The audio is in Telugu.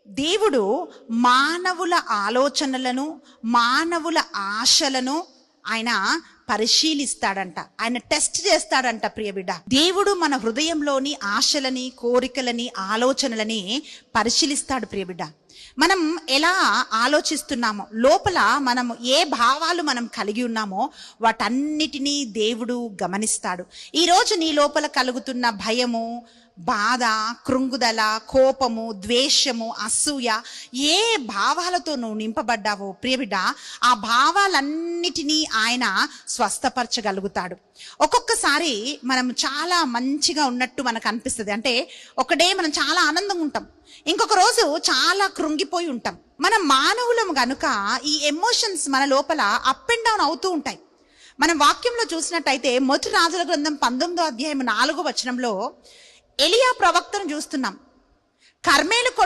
దేవుడు మానవుల ఆలోచనలను, మానవుల ఆశలను ఆయన పరిశీలిస్తాడంట, ఆయన టెస్ట్ చేస్తాడంట. ప్రియ బిడ్డ, దేవుడు మన హృదయంలోని ఆశలని, కోరికలని, ఆలోచనలని పరిశీలిస్తాడు. ప్రియ బిడ్డ, మనం ఎలా ఆలోచిస్తున్నామో, లోపల మనము ఏ భావాలు మనం కలిగి ఉన్నామో వాటన్నిటినీ దేవుడు గమనిస్తాడు. ఈరోజు నీ లోపల కలుగుతున్న భయము, బాధ, కృంగుదల, కోపము, ద్వేషము, అసూయ, ఏ భావాలతో నువ్వు నింపబడ్డావో ప్రియబిడ్డ, ఆ భావాలన్నిటినీ ఆయన స్వస్థపరచగలుగుతాడు. ఒక్కొక్కసారి మనం చాలా మంచిగా ఉన్నట్టు మనకు అనిపిస్తుంది. అంటే ఒకడే మనం చాలా ఆనందంగా ఉంటాం, ఇంకొక రోజు చాలా కృంగిపోయి ఉంటాం. మనం మానవులం గనుక ఈ ఎమోషన్స్ మన లోపల అప్ అండ్ డౌన్ అవుతూ ఉంటాయి. మనం వాక్యంలో చూసినట్టయితే మొదటి రాజుల గ్రంథం 19వ అధ్యాయం 4వ వచనంలో ఎలియా ప్రవక్తను చూస్తున్నాం. కర్మేలు